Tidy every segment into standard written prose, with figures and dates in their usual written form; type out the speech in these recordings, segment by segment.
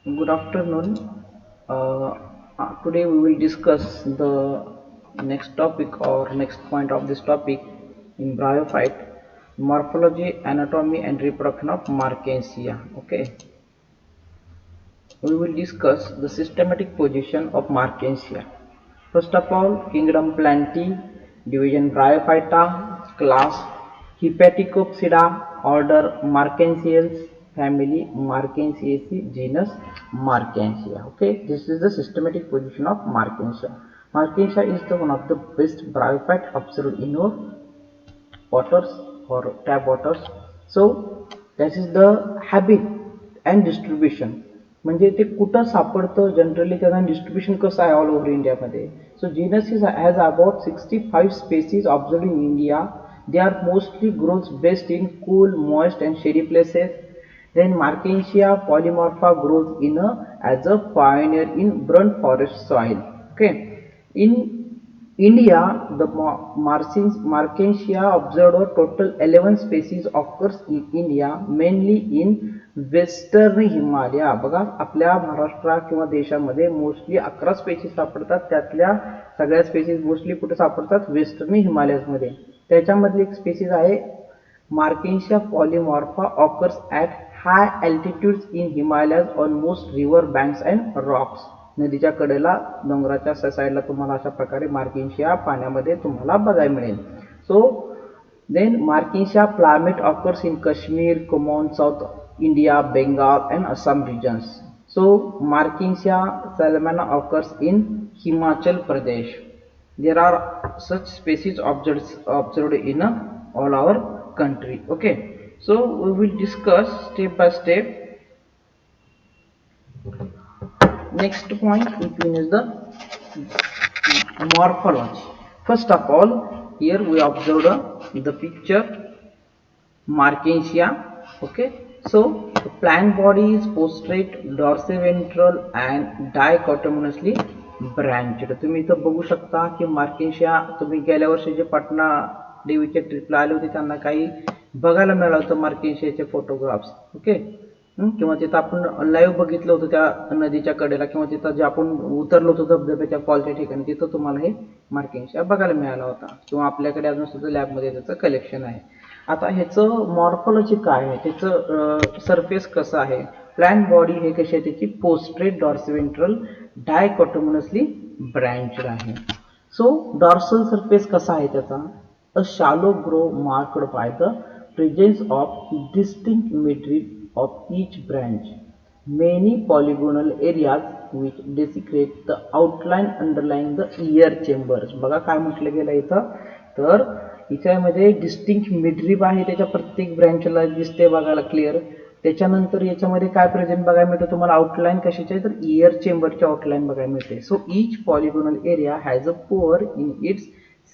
Good afternoon. Today we will discuss the next topic or next point of this topic in bryophyte morphology, anatomy, and reproduction of Markensia. Okay, we will discuss the systematic position of Markensia. First of all, kingdom Plantae, division Bryophyta, class Hepaticopsida, order Markensiales, family Markensiaceae, genus Markensia. Okay, this is the systematic position of Markensia. Markensia is the one of the best bryophyte observed in our waters or tap waters. So that is the habit and distribution. म्हणजे ते कुठं सापडतं generally त्याचा distribution कसं आहे all over इंडियामध्ये. So genus is has about 65 species observe in India. They are mostly grows best in cool, moist and shady places. Then Markensia polymorpha grows as a pioneer in brunt forest soil. Okay. In India, the Markensia observed a total 11 species occurs in India, mainly in western Himalaya. बघा आपल्या महाराष्ट्र किंवा देशामध्ये mostly 11 species सापडतात. त्यातल्या सगळ्या species mostly कुठे सापडतात western हिमालयामध्ये. त्याच्यामधली एक स्पेसीज आहे Marchantia polymorpha occurs at high altitudes in Himalayas on most river banks and rocks. नदीच्या कडेला डोंगराच्या साईडला तुम्हाला अशा प्रकारे मार्केन्शिया पाण्यामध्ये तुम्हाला बघायला मिळेल. So then Marchantia palmata occurs in Kashmir, Kumaon, south India, Bengal and Assam regions. So Markensia salamana occurs in Himachal Pradesh. There are such species observed in all our country. Okay, so we will discuss step by step. Next point which is the morphology. First of all, here we observed the picture Markensia. Okay, so the plant body is postrate, dorsiventral and dichotomously branched. तुम्ही इथं बघू शकता की मार्केन्शिया तुम्ही गेल्या वर्षी जे पटना देवीच्या ट्रिपला आले होते त्यांना काही बघायला मिळालं होतं मार्केन्शियाचे फोटोग्राफ्स. ओके, किंवा तिथं आपण लाईव्ह बघितलं होतं त्या नदीच्या कडेला किंवा तिथं जे आपण उतरलो होतो धबधब्याच्या फॉलच्या ठिकाणी तिथं तुम्हाला हे मार्केन्शिया बघायला मिळाला होता किंवा आपल्याकडे अजून सुद्धा लॅबमध्ये त्याचं कलेक्शन आहे. आता ह्याचं मॉर्फॉलॉजी काय आहे, त्याचं सरफेस कसं आहे, प्लॅन्ट बॉडी हे कशी आहे त्याची पोस्ट्रेट, डॉर्सिव्हेंट्रल, डायकॉटोमोनसली ब्रँचड आहे. सो डॉर्सल सरफेस कसा आहे त्याचा, a shallow groove marked by the presence of distinct midrib of each branch, many polygonal areas which डेसिक्रेट the outline underline the air chambers. बघा काय म्हटलं गेलं इथं, तर याच्यामध्ये डिस्टिंक्ट मिडरिब आहे, त्याच्या प्रत्येक ब्रँचला दिसते बघायला क्लिअर. त्याच्यानंतर याच्यामध्ये काय प्रेझेंट बघायला मिळतं तुम्हाला, आउटलाईन कशाची आहे तर इयर चेंबरची आउटलाईन बघायला मिळते. So each polygonal area has a pore in its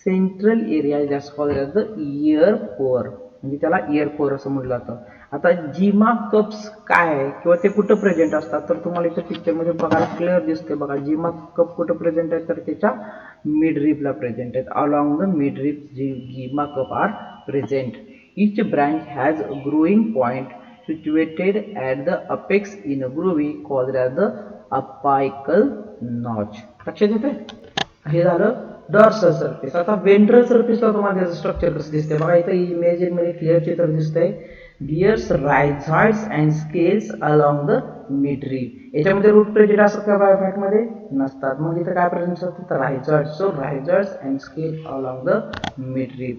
central area that's called as the air pore, म्हणजे त्याला इयर पोअर असं म्हटलं जातं. आता जिमा कप्स काय आहे किंवा ते कुठं प्रेझेंट असतात तर तुम्हाला इथं पिक्चरमध्ये बघायला क्लिअर दिसते. बघा जिमा कप कुठं प्रेझेंट आहे तर त्याच्या मिडरिबला प्रेझेंट आहेत. Along the midrib gemma cup are present. Each branch has a growing point situated at the apex in a groovy called as the apical notch. लक्षात येते, हे झालं डॉर्सल सरफेस. आता वेंट्रल सरफेसला तुम्हाला त्याचं स्ट्रक्चर कसं दिसतंय बघा, इथं इमेज मध्ये क्लिअर चित्र दिसतंय. Bears rhizoids and scales along the midrib. याच्यामध्ये रूट प्रेझेंट असतात का बायोफॅक्ट मध्ये नसतात, मग इथं काय प्रेझेंट असतात तर rhizoids. So rhizoids and scale along the midrib.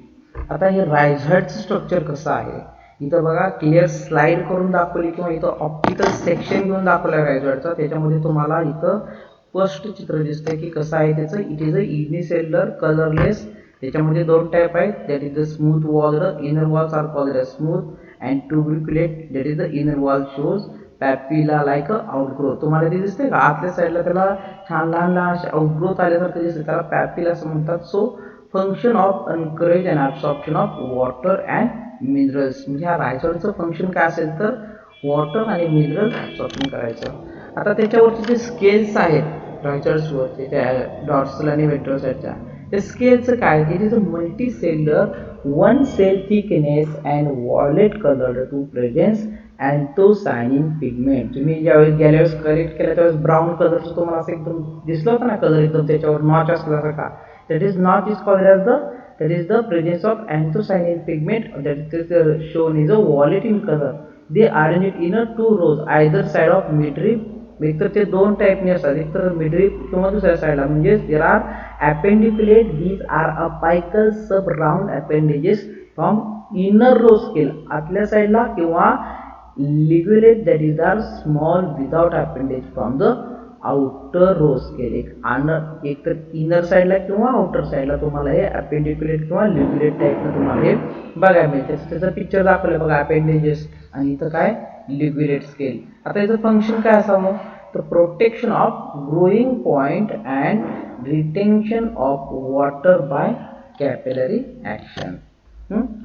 आता हे रायझॉइडचं स्ट्रक्चर कसं आहे इथं बघा क्लिअर स्लाइड करून दाखवली किंवा इथं ऑप्टिकल सेक्शन घेऊन दाखवलं रायझॉइडचा. त्याच्यामध्ये तुम्हाला इथं स्पष्ट चित्र दिसतंय की कसं आहे त्याचं. It is a unicellular colourless. त्याच्यामध्ये दोन टाईप आहेत, that is the smooth wall, the inner walls are called as smooth and tuberculate, that is the inner wall shows papilla like a outgrowth. तुम्हाला ते दिसतंय का आतल्या साईडला त्याला छान लहान लहान असे आउटग्रोथ आल्यासारखं दिसतं, त्याला पॅपिला असं म्हणतात. So function of encourage and absorption of water and minerals, म्हणजे हा रायझॉइडचं फंक्शन काय असेल तर वॉटर आणि मिनरल ॲब्सॉर्प्शन करायचं. आता त्याच्यावरचे जे स्केल्स आहेत रायझॉइड्सवरचे त्या डॉर्सल आणि वेंट्रल साईडच्या, त्या स्केलचं काय, it is a multicellular one cell thickness and violet color to presence anthocyanin pigment. तुम्ही ज्यावेळेस गेल्या वेळेस कलेक्ट केला त्यावेळेस ब्राऊन कलरचं तुम्हाला असं एकदम दिसलं होतं ना कलर एकदम त्याच्यावर नॉच असल्यासारखा. That is notch is called as the that is the presence of anthocyanin pigment that is shown is a violet in color. They arranged in a two rows either side of midrib. एक तर ते दोन टाईपने असतात, एक तर midrib किंवा दुसऱ्या साईडला. म्हणजे there are appendiculate. These are apical sub round appendages from inner row scale आतल्या साईडला किंवा ligulate that is are small without appendage from the outer row scale. एक तर इनर साईडला किंवा आउटर साईडला तुम्हाला हे अपेंडिक्युलेट किंवा लिग्युलेट टाईपनं तुम्हाला हे बघायला मिळते. त्याचं पिक्चर दाखवलं बघा, अपेंडेजेस आणि इथं काय लिग्युलेट स्केल. आता याचं फंक्शन काय असावं तर protection of growing point and retention of water bye capillary action.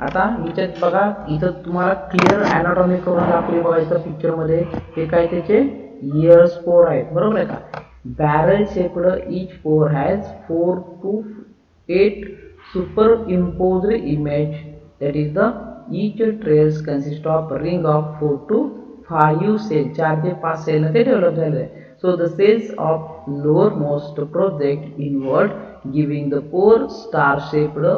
आता याच्यात बघा इथं तुम्हाला क्लिअर अॅनाटॉमी करून दाखवली बघा इथं पिक्चरमध्ये. हे काय त्याचे इयर स्पोर आहेत, बरोबर आहे का. Barrel shaped each pore has 4 to 8 super imposed image. That is the each trails consist of ring of 4 to 5 cell. 4 ते 5 सेल ते डेव्हलप झालेले आहे. So the cells of lowermost project inward, giving the pore star-shaped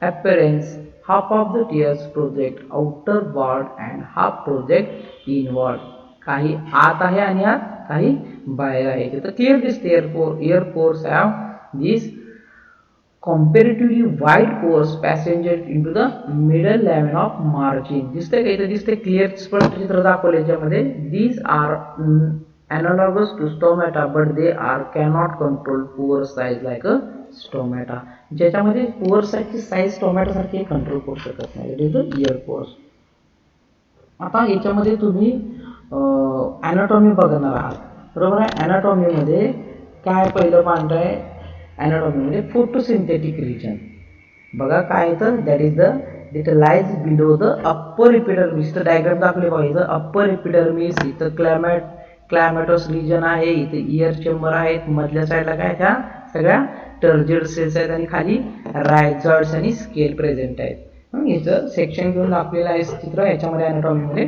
appearance. Half of the tears project outward and half project inward. काही आत आहे आणि आत काही बाहेर आहे. तर क्लिअर दिसते ear pores have these comparatively wide pores passengers into the middle lamina of margin. दिसते का इथे दिसते क्लिअर स्पष्ट चित्र दाखवले याच्यामध्ये. These are analogous to stomata but they are cannot control pore size like a stomata. ज्याच्यामध्ये pore size ची साईज स्टोमॅटा सारखी कंट्रोल करू शकत नाही. It is the year pores. आता याच्यामध्ये तुम्ही अॅनाटॉमी बघणार आहात, बरोबर आहे. अॅनाटॉमीमध्ये काय पहिलं पांढरं आहे अॅनाटॉमीमध्ये फोटोसिंथेटिक रिजन बघा काय तर that is the it lies below the upper epidermis. तर डायग्राम दाखवले बघा इथं अप्पर एपिडर्मिस, इथं क्लायमॅटोस रिजन आहे, इथे इयर चेंबर आहेत, मधल्या साईडला काय त्या सगळ्या टर्जेड सेल्स आहेत आणि खाली रायझॉइड्स आणि स्केल प्रेझेंट आहेत. याचं सेक्शन घेऊन दाखवलेलं आहे चित्र याच्यामध्ये अॅनाटॉमीमध्ये.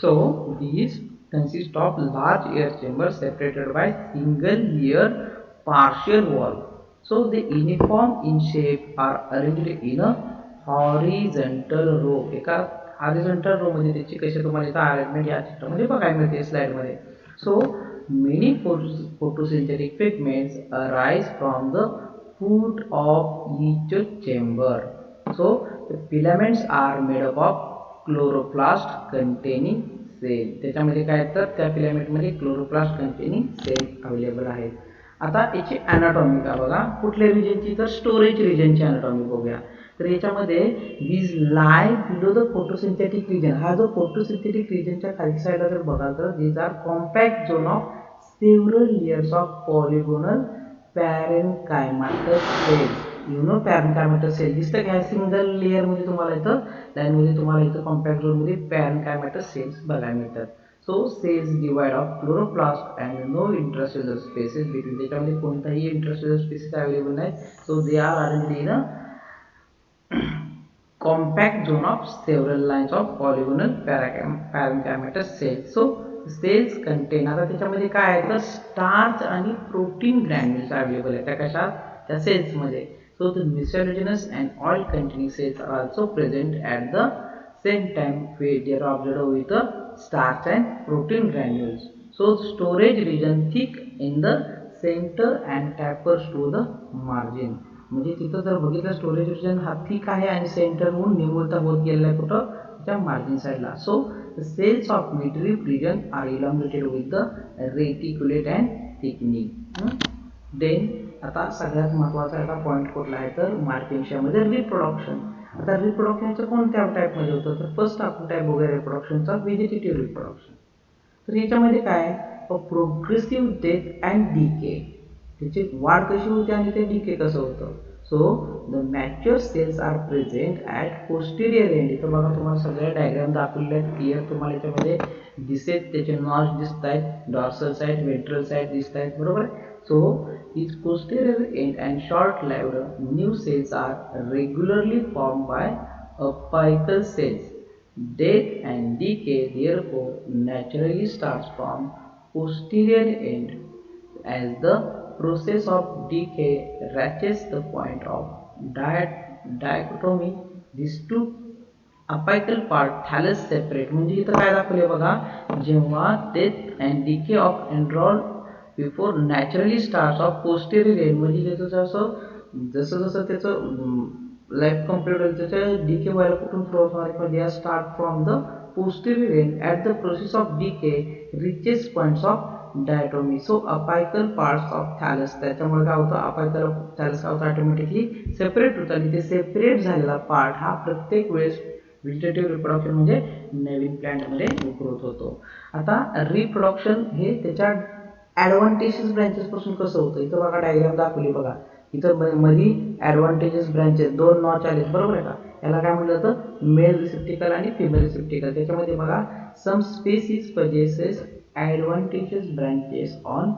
So these consist of large air chambers separated by single layer partial wall. So they uniform in shape are arranged in a horizontal row. एका horizontal row मध्ये त्याची कशी तुम्हाला इथं अरेंजमेंट या चित्रामध्ये बघायला मिळते स्लाइड मध्ये. So many photosynthetic pigments arise from the foot of each chamber. So the filaments are made up of chloroplast containing cell. त्याच्यामध्ये काय तर त्या फिलामेंटमध्ये क्लोरोप्लास्ट कंटेनिंग सेल अवेलेबल आहेत. आता याची अॅनाटॉमी का बघा कुठल्या रिजनची तर स्टोरेज रिजनची अॅनाटॉमी बघूया. तर याच्यामध्ये these lie below the photosynthetic region. हा जो फोटोसिंथेटिक रिजनच्या खाली साईडला जर बघाल तर these are compact zone of several layers of polygonal parenchymatous cells. Parenchymatous cell दिसतं का सिंगल लेयर मध्ये तुम्हाला इथं लाईन मध्ये तुम्हाला इथं कॉम्पॅक्ट झोन मध्ये पॅरेनकायमाटस सेल्स बघायला मिळतात. So cells divide of chloroplast and no intracellular spaces between. त्याच्यामध्ये कोणताही इंट्रासेल्युलर स्पेसेस अवेलेबल नाही. So they are arranged in a compact zone of several lines of polygonal parenchymatous cells. So cells contain आता त्याच्यामध्ये काय आहे तर starch आणि protein granules available आहे त्या कशात त्या सेल्स मध्ये. So the mucilaginous and oil containing cells are also present at the same time where they are observed with the starch and protein granules. So storage region thick in the center and tapers to the margin. म्हणजे तिथं जर बघितलं storage region हा thick आहे आणि सेंटरहून निमुळता होत गेलेला आहे कुठं त्या मार्जिन साईडला. So the cells of midrib region are elongated with the reticulate and thickening. Then आता सगळ्यात महत्त्वाचा याचा पॉईंट कुठला आहे तर मार्केन्शियामध्ये रिप्रोडक्शन. आता रिप्रोडक्शनचं कोणत्या टाईपमध्ये होतं तर फर्स्ट आपण टाईप बघूया रिप्रोडक्शनचा व्हेजिटेटिव्ह रिप्रोडक्शन. तर याच्यामध्ये काय प्रोग्रेसिव्ह डेथ अँड डिके. त्याची वाढ कशी होते आणि ते डिके कसं होतं. So the mature cells are present at posterior end. इथं बघा तुम्हाला सगळ्या डायग्राम दाखवलेल्या आहेत क्लिअर तुम्हाला याच्यामध्ये दिसेल. त्याचे नॉच दिसत आहेत, डॉर्सल साईड, वेंट्रल साईड दिसत आहेत, बरोबर. So is posterior end and short lived new cells are regularly form by apical cells. Death and decay therefore naturally starts from posterior end as the process of decay reaches the point of dichotomy. These two apical part thallus separate म्हणजे इथं काय दाखवले बघा जेव्हा death and decay of एंड्रॉल before naturally start of posterior end म्हणजे त्याचं जसं जसं जसं त्याचं लाईफ कम्प्लीट होईल त्याच्या डिके व्हायला कुठून फ्लो होणार they are start from the posterior end at the process of decay reaches points of dichotomy. So apical parts of thallus त्याच्यामुळे काय होतं apical thallus काय होतं ऑटोमॅटिकली सेपरेट होतं आणि ते सेपरेट झालेला पार्ट हा प्रत्येक वेळेस व्हेजिटेटिव्ह रिप्रोडक्शन म्हणजे नवीन प्लांटमध्ये ग्रोथ होतो. आता रिप्रोडक्शन हे त्याच्या ॲडव्हान्टेजेस ब्रँचेस पासून कसं होतं इथं बघा डायग्राम दाखवली बघा इथं मध्ये ॲडव्हान्टेजेस ब्रँचेस दोन नॉच आलेत बरोबर आहे का याला काय म्हटलं जातं मेल रिसेप्टिकल आणि फिमेल रिसेप्टिकल त्याच्यामध्ये बघा some species possesses adventitious branches on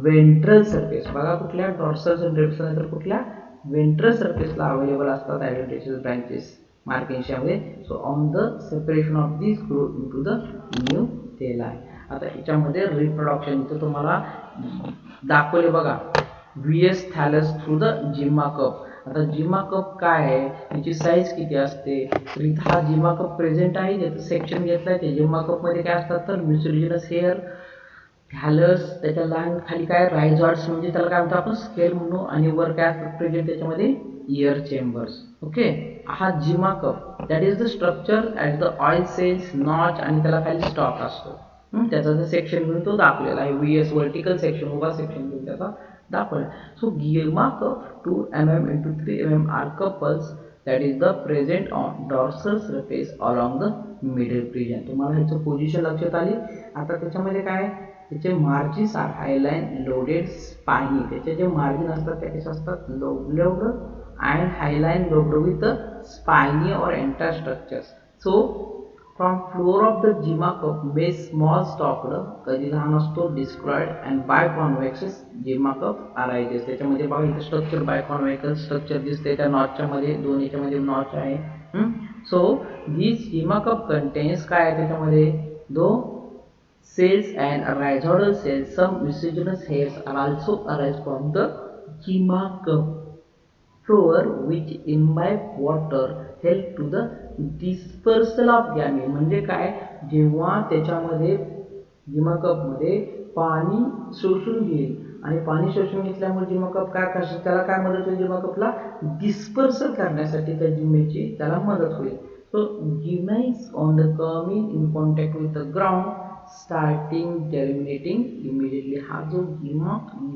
ventral surface बघा कुठल्या डॉर्सल सेंट्रिक्स नंतर कुठल्या वेंट्रल सरफेसला अवेलेबल असतात ॲडव्हान्टेजेस ब्रँचेस मार्केशियामध्ये so on the separation of this growth into the new thalli. आता याच्यामध्ये रिप्रोडक्शन इथं तुम्हाला दाखवले बघा VS thallus through the gemma cup. आता जिम्मा कप काय आहे त्याची साईज किती असते तर इथं हा जिम्मा कप प्रेझेंट आहे त्याचं सेक्शन घेतलंय ते जिम्मा कप मध्ये काय असतात तर म्युसिलिनस हेअर थॅलस त्याच्या लहान खाली काय रायझॉइड्स म्हणजे त्याला काय म्हणतो आपण स्केल म्हणू आणि वर काय असतात प्रेझेंट त्याच्यामध्ये इयर चेंबर्स. ओके हा gemma cup that is the structure at the oil cells notch आणि त्याला खाली स्टॉक असतो त्याचा जो सेक्शन घेऊन तो दाखवलेला आहे व्हीएस वर्टिकल सेक्शन उभा सेक्शन घेऊन त्याचा दाखवला. So gemma cup 2 mm into 3 mm are couples that is the present on dorsal surface along the middle region. तुम्हाला ह्याचं पोझिशन लक्षात आली. आता त्याच्यामध्ये काय त्याचे margins are hyaline lobed spiny त्याचे जे मार्जिन असतात ते कसे असतात lobed and hyaline lobed with spiny or enter structures. So from floor of the gemma cup may small stalked कधी लहान असतो डिस्क्राइड अँड बाय कॉन्व्हेक्सेस जिमा कप अरायजेस. त्याच्यामध्ये बघा इथे स्ट्रक्चर बाय कॉन्व्हेक्सल स्ट्रक्चर दिसते त्या नॉचच्या मध्ये दोन याच्यामध्ये नॉच आहे. सो दिस जिमा कप कंटेन्स काय आहे त्याच्यामध्ये दो cells and rhizoidal cells. Some muciginous hairs are also arise from the gyma cup floor which imbibe water help to the dispersal of gamete. म्हणजे काय जेव्हा त्याच्यामध्ये जिमा कप मध्ये पाणी शोषून घेईल आणि पाणी शोषून घेतल्यामुळे जिमा कप काय करतो त्याला काय मदत होईल जिमा कपला डिस्पर्सल करण्यासाठी त्या जिमेची त्याला मदत होईल. सो जिमा is on the coming in contact with the ground starting germinating immediately. हा जो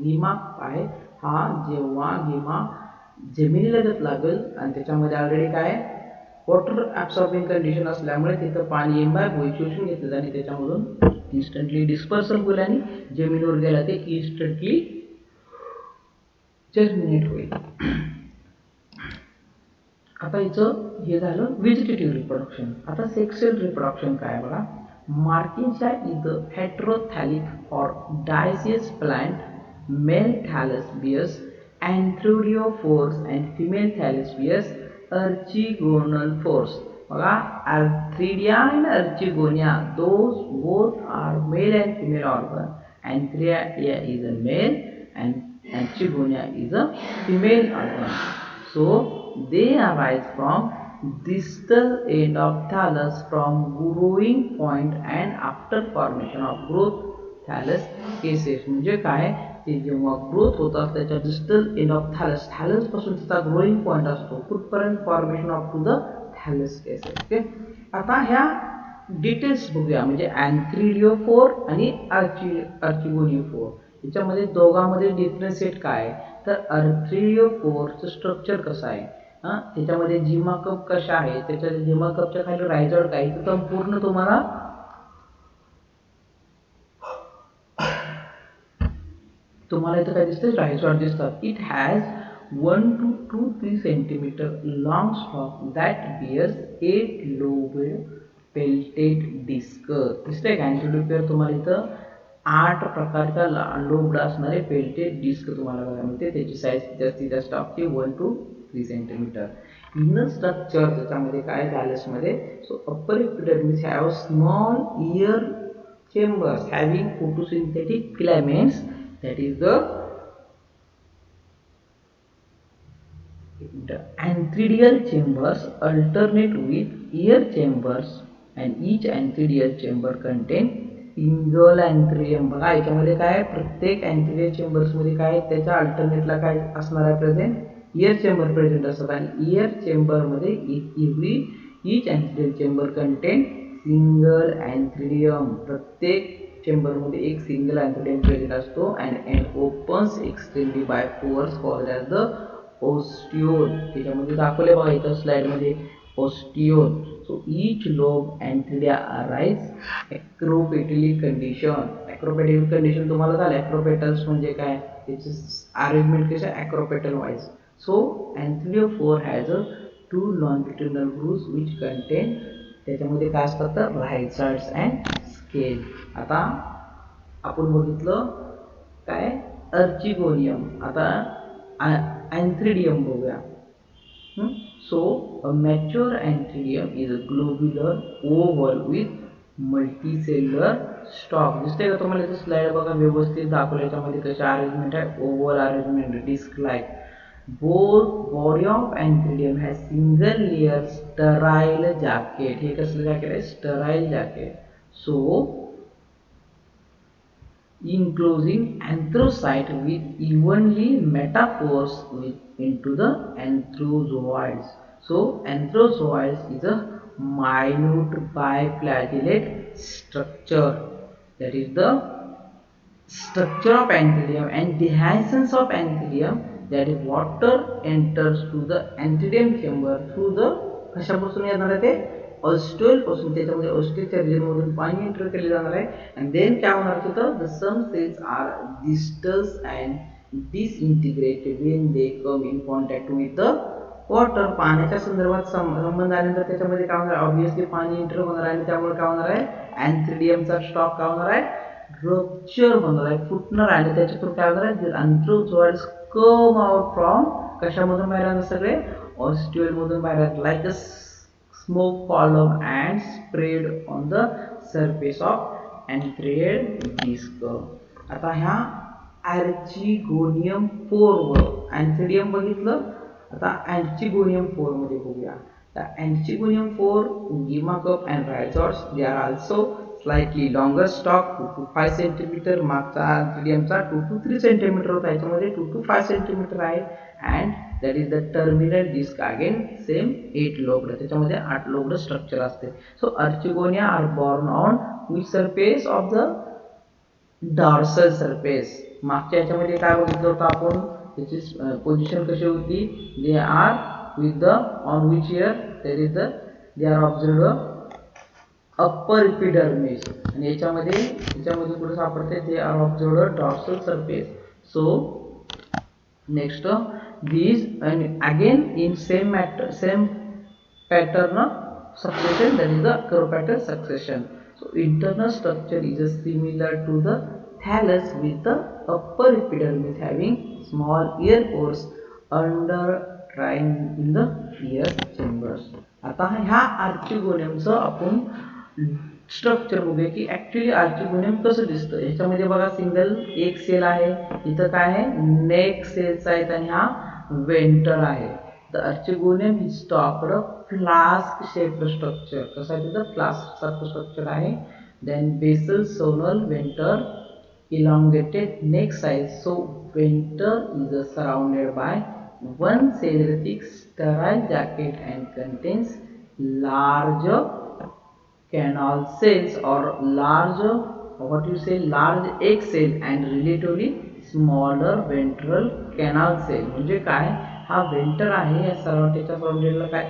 गिमा आहे हा जेव्हा गिमा जमिनीलगत लागेल आणि त्याच्यामध्ये ऑलरेडी काय वॉटर ॲब्सॉर्बिंग कंडिशन असल्यामुळे तिथं पाणी इम्बाईब होईल शोषून घेतलं आणि त्याच्यामधून इन्स्टंटली डिस्पर्सल होईल आणि जमिनीवर गेला ते इन्स्टंटली जर्मिनेट होईल. आता हिचं हे झालं व्हेजिटेटिव्ह रिप्रोडक्शन. आता सेक्शुअल रिप्रोडक्शन काय बघा Marchinsia is the heterothallic or dioecious plant. Male thallus bears antheridiophoros and female thallus bears archegonal force. बघा arthridia and archegonia those both are male and female organ. Antheridia is a male and archegonia is a female organ. So they arise from distal end of thallus from growing point and after formation of growth thallus cases. म्हणजे काय ते जेव्हा growth होतात त्याच्या distal end of thallus thallus पासून त्याचा growing point असतो कुठपर्यंत formation of to the thallus cases. Okay आता ह्या डिटेल्स बघूया म्हणजे अँथ्रिडिओफोर आणि आर्चिगोनिओफोर याच्यामध्ये दोघांमध्ये डिफरन्शिएट काय तर अँथ्रिडिओफोरचं स्ट्रक्चर कसं आहे त्याच्यामध्ये जिमा कप कशा आहे त्याच्या जिमा कपच्या खाली रायझॉइड काय तर संपूर्ण तुम्हाला इथं काय दिसतं रायझॉइड दिसतात. It has 1 to 2-3 centimeter long stalk that bears 8 lobed peltate disc. दिसतंय का अँथ्रिडिओफोर तुम्हाला इथं 8 प्रकारच्या लोब्ड असणारे पेल्टेड डिस्क तुम्हाला बघायला मिळते. त्याची साईज जास्तीत जास्त असते 1 to 3 centimeter. inner structure त्याच्यामध्ये काय थॅलसमध्ये. So upper epidermis have small ear chambers having photosynthetic filaments, that is the antheridial chambers alternate with ear chambers and each antheridial chamber contain single antheridium. बघा याच्यामध्ये काय प्रत्येक अँथ्रिडियल चेंबर्स मध्ये काय त्याच्या अल्टरनेटला काय असणार आहे प्रेझेंट, इयर चेंबर प्रेझेंट असतात आणि इयर चेंबर मध्ये every each antheridial chamber contain single antheridium. प्रत्येक चेंबर मध्ये एक सिंगल अँथ्रिडियम प्रेझेंट असतो and opens externally by pores called as the ostiole. त्याच्यामध्ये दाखवले बघा इथं स्लाइड मध्ये ओस्टिओल. So each lobe antheria arise acropetalic condition. Acropetalic condition तुम्हाला झालं. Acropetals म्हणजे काय, त्याचे अरेंजमेंट कसे acropetal wise. So antheriopore has a two longitudinal grooves which contain, त्याच्यामध्ये काय असतात तर rhizoids and scale. आता आपण बघितलं काय अर्चिगोनियम. आता antheridium बघूया. So a mature antheridium is a globular oval with multicellular stalk. दिसते का तुम्हाला इथे स्लाइड बघा व्यवस्थित दाखवलं. याच्यामध्ये कशी अरेंजमेंट आहे, oval arrangement, disc like. Both body of antheridium has single layer sterile jacket. हे कसलं जॅकेट आहे, sterile jacket. So enclosing anthrocyte with evenly metaphors into the anthrozoids. So anthrozoids is a minute biflagellate structure. That is the structure of antheridium and dehiscence of antheridium, that is water enters to the antheridium chamber through the कशापासून येणार आहे ते ऑस्टिओल पासून. त्याच्यामध्ये ऑस्टिओच्या region मधून पाणी enter केले जाणार आहे आणि देन काय होणार तिथं, the some cells are disturbs and disintegrated when they come in contact with the water. पाण्याच्या संदर्भात संबंध आल्यानंतर त्याच्यामध्ये काय होणार, ऑब्विसली पाणी एंटर होणार आहे आणि त्यामुळे काय होणार आहे, अँथ्रिडियमचा स्टॉक काय होणार आहे, रप्चर होणार आहे, फुटणार आहे आणि त्याच्यातून काय होणार आहे, अँथ्रोझोइड्स कम आउट फ्रॉम कशामधून बाहेर येणार, सगळे ऑस्टिओल मधून बाहेर येतात, like a smoke column and spread on the surface of antherial disc. आता ह्या आर्चिगोनियम 4 वर अँथ्रिडियम बघितलं. आता अँचिगोनियम 4 मध्ये बघूया. Anchigonium 4 Gima cup and rhizoids, they are also slightly longer stalk 2 to 5 cm. मागचा अँथ्रिडियमचा 2 to 3 cm होता, याच्यामध्ये 2 to 5 cm आहे. and that is the terminal disc, again same 8 lobed, त्याच्यामध्ये 8 lobed स्ट्रक्चर असते. so Archigonia are born on which surface of the dorsal surface. मागच्या याच्यामध्ये काय बघितलं होतं आपण, त्याची पोझिशन कशी होती, they are with the on which ear, there is the they are observed upper epidermis आणि याच्यामध्ये कुठे सापडते, they are observed dorsal surface. so next these and again in same pattern of succession, that is the acropetal succession. so internal structure is similar to the thallus with the upper epidermis having small ear pores under trying in the ear chambers. आता ह्या आर्चिगोनियमचं आपण structure बघूया की actually archegonium कसं दिसतं. ह्याच्यामध्ये बघा single एक सेल आहे, इथं काय आहे, नेक सेल्स आहेत आणि हा वेंटर आहे. The archegonium is stalked flask shaped structure. कसं आहे तिथं, फ्लास्क सारखं स्ट्रक्चर आहे. Then basal zonal venter elongated neck size. so venter is surrounded by one cell thick sterile jacket and contains large canal cells or large large egg cell and relatively smaller ventral canal cell. म्हणजे काय, हा venter आहे, या सराउंडेडला काय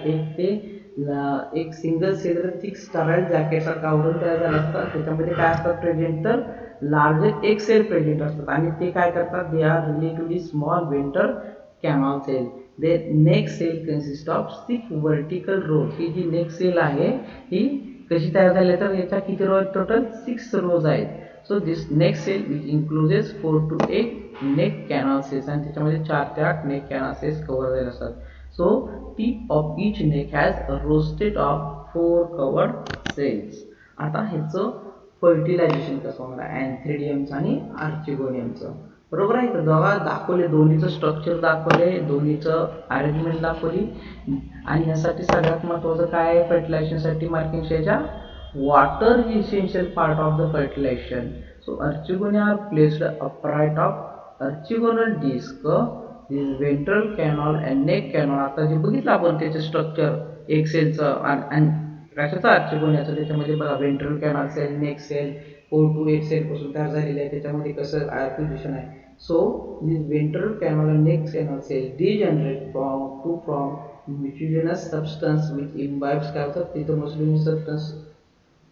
एक single cell thick sterile jacket सारखा आवरून तयार झाला असतात. त्याच्यामध्ये काय असतात प्रेझेंट, तर लार्ज एक सेल प्रेझेंट असतात आणि ते काय करतात, they are relatively small venter canal cell. They neck cell consist of 6 vertical rows. ही जी नेक सेल आहे ही कशी तयार झाली, तर याच्या किती रो आहेत, टोटल 6 रोज आहेत. So this neck cell which includes 4 to 8 neck canal cells आणि त्याच्यामध्ये 4 ते 8 नेक कॅनॉल सेल्स कव्हर झाले असतात. So tip of each neck has a roasted of 4 covered cells. आता ह्याचं फर्टिलायझेशन कसं होणार आहे अँथ्रिडियमचं आणि आर्चिगोनियमचं. बरोबर आहे का? दोघा दाखवले, दोन्हीचं स्ट्रक्चर दाखवले, दोन्हीचं अरेंजमेंट दाखवली. आणि ह्यासाठी सगळ्यात महत्त्वाचं काय आहे फर्टिलायझेशनसाठी मार्किंगशियाच्या water is essential part of the fertilization. So archegonia are placed upright of archegonal disc. This ventral canal and neck canal. आता जे बघितलं आपण त्याचे स्ट्रक्चर एक सेलचं आणि कशाचं आर्चिगोनियाचं, त्याच्यामध्ये बघा ventral canal cell, neck cell, O2 एक सेल पासून तयार झालेले आहे, त्याच्यामध्ये कसं पोझिशन आहे. So this ventral canal and neck canal cell degenerate from mucinous substance which imbibes. काय होतं तिथं mucinous substance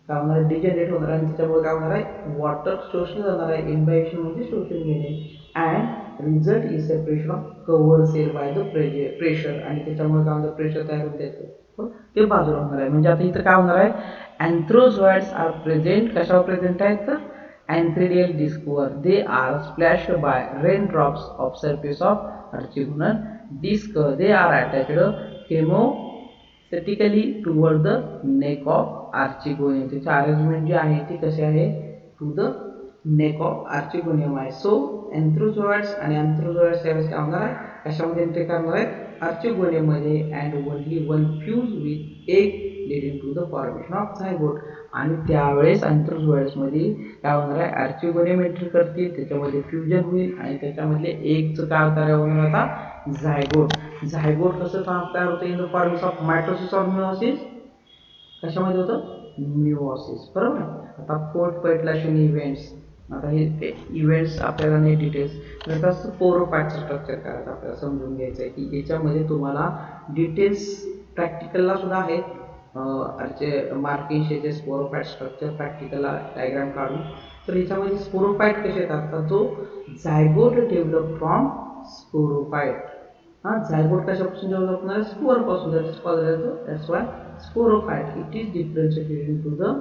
काय होणार आहे डिजनरेट होणार आहे आणि त्याच्यामुळे काय होणार आहे वॉटर शोषलं जाणार आहे. इम्बायशन म्हणजे शोषून घेणे. And result is separation of cover cell by the pressure. आणि त्याच्यामुळे काय होणार प्रेशर तयार होऊन द्यायचं ते बाजूला होणार आहे. म्हणजे आता इथं काय होणार आहे अँथ्रोझोइड्स आर प्रेझेंट. कशावर प्रेझेंट आहेत तर antheridial discवर. They are splashed by raindrops of surface of archegonal disc. They are attached hemostatically toward the neck of archegonium. त्याची अरेंजमेंट जी आहे ती कशी आहे to the neck of archegonium आहे. सो एन्थ्रोझोइड्स आणि अँथ्रोझोइड्स त्यावेळेस काय होणार आहे कशामध्ये एंट्री करणार आहेत आर्चिगोनियम मध्ये. And only one fuse with egg leading to the formation of zygote. आणि त्यावेळेस अँथ्रोझोइड्स मध्ये काय होणार आहे आर्चिगोनियम एंट्री करतील, त्याच्यामध्ये फ्युजन होईल आणि त्याच्यामधले एकच काय तयार होणार आता झायगोट. झायगोट कसं तयार होतं in the formation of mitosis और मिओसिस. कशामध्ये होतं मिओसिस. बरोबर. आता फोर्थ फर्टिलायझेशन इव्हेंट्स. आता हे इव्हेंट्स आपल्याला नाही डिटेल्स, आता स्पोरोफाइटचं स्ट्रक्चर करायचं आपल्याला समजून घ्यायचं आहे की याच्यामध्ये तुम्हाला डिटेल्स प्रॅक्टिकलला सुद्धा आहेत. मार्किंगचे स्पोरोफाइट स्ट्रक्चर प्रॅक्टिकलला डायग्राम काढून. तर याच्यामध्ये स्पोरोफाइट कसे येतात तर जो zygote develop from sporophyte. Zygote कशापासून डेव्हलप होणार स्पोर पासून. That's why sporophyte. It is differentiated into the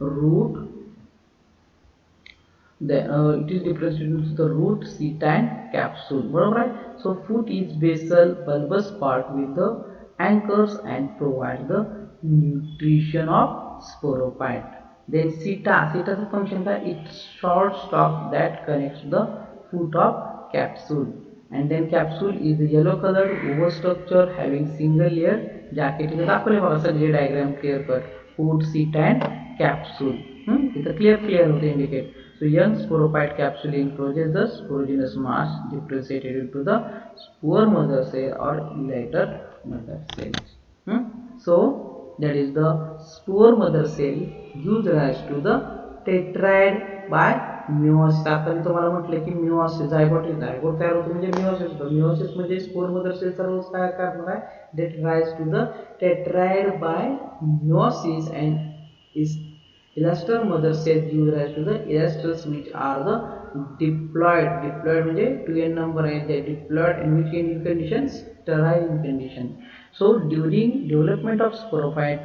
root. It is differentiated into the root, seed and capsule. बरोबर आहे. So foot is basal bulbous part with the anchors and provide the nutrition of sporophyte. Then seta. Seta's function is it's short stalk that connects the foot of capsule. And then capsule is the yellow colored oval structure having single layer. Jacket इथे दाखवले बघा सगळे diagram clear cut. foot, seta and capsule. इथं clear होते indicate. So young sporophyte capsule encloses the sporogenous mass differentiated into the spore mother cell or later mother cells. So that is the spore mother cell gives rise to the tetrad by meiosis. आता मी तुम्हाला म्हटलं की meiosis zygote तयार होतो म्हणजे meiosis होतं. meiosis म्हणजे spore mother cell चा रोल काय करणार आहे that rise to the tetrad by meiosis and is elaster mother cell gives rise to the elasters which are the diploid. Diploid म्हणजे 2n number आहे ते diploid in which in condition sterile in condition. So during development of sporophyte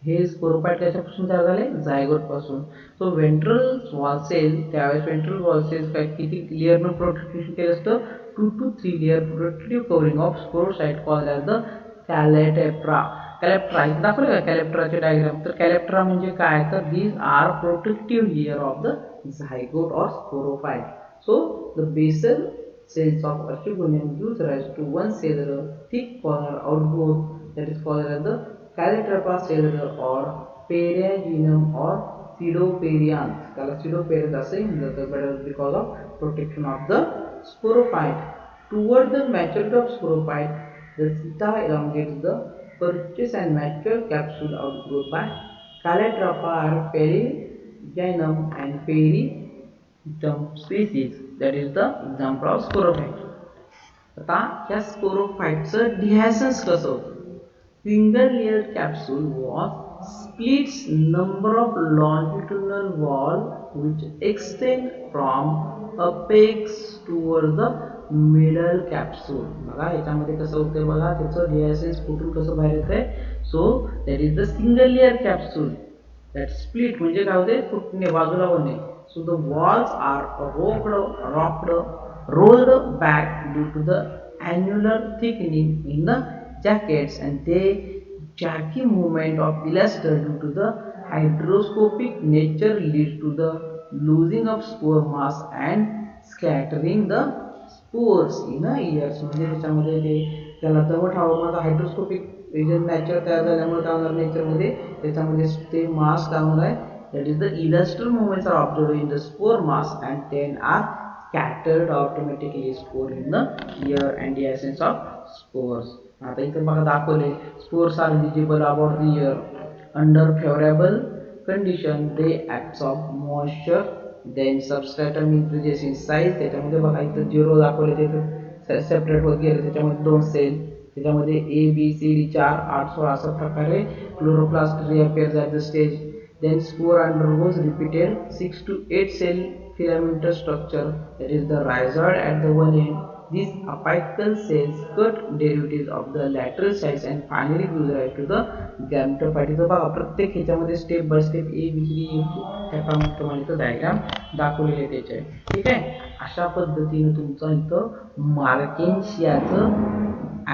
हे sporophyte कशापासून तयार झाले zygote पासून. So ventral wall cell त्यावेळेस ventral wall cell काय किती लेअरनं प्रोटेक्शन केलं असतं 2 to 3 layer protective covering of sporocyte called as the calyptra. Calyptra इथे दाखवलं का कॅलेप्ट्राचे डायग्राम. तर कॅलेप्ट्रा म्हणजे काय तर these are protective layer of the zygote or sporophyte. So the basal cells of archegonium gives rise to one cellular thick corner outgrowth that is called as the calatrava cellular or periogenum or pseudoperianth. त्याला pseudoperianth असे म्हणलं जातं because of protection of the sporophyte. Toward the maturity of sporophyte, the seta elongates the purchase and mature capsule outgrowth by calatrava or periogenum and perigenum species. That is the example of sporophyte. आता या स्पोरोफाइटचं डिहायसन्स कसं होतं. Single layer capsule was splits number of longitudinal wall which extend from apex toward the middle capsule. बघा याच्यामध्ये कसं होतं बघा त्याचं डिहायसन्स कुठून कसं बाहेर येतंय. So that is the single layer capsule that split म्हणजे काय होते फुटणे बाजूला होणे. So the walls are rolled back due to the annular thickening in the jackets, and they jerky movement of elaster due to the hydroscopic nature leads to the losing of spore mass and scattering the spores in a ears. म्हणजे त्याच्यामध्ये ते त्याला दमट हवामानात हायड्रोस्कोपिक region nature तयार झाल्यामुळे काय होणार नेचरमध्ये त्याच्यामध्ये ते मास काय होणार आहे that is the elastic movements are observed in the spore mass and then are scattered automatically spore in the air and the essence of spores. आता इथे बघा दाखवले spores are visible about the air under favorable condition they absorb moisture then substratum increases in size. त्याच्यामध्ये बघा इथं zero दाखवले ते separate होत गेले त्याच्यामध्ये दोन सेल त्याच्यामध्ये ए बी सी डी 4 8 16 अशा प्रकारे chloroplast reappears at the stage. Then spore undergoes repeated 6 to 8 cell filamental structure that is the rhizoid at the one end. These apical cells cut derivatives of the lateral sides and finally gives rise to the gametophyte. इथं बघा प्रत्येक ह्याच्यामध्ये step by step A B C D त्याप्रमाणे इथं diagram दाखवलेले त्याचे ठीक आहे. अशा पद्धतीने तुमचं इथं मार्किंशियाचं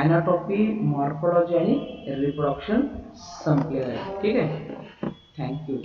ॲनाटॉमी मॉर्फोलॉजी आणि रिप्रोडक्शन संपलेलं आहे ठीक आहे. Thank you.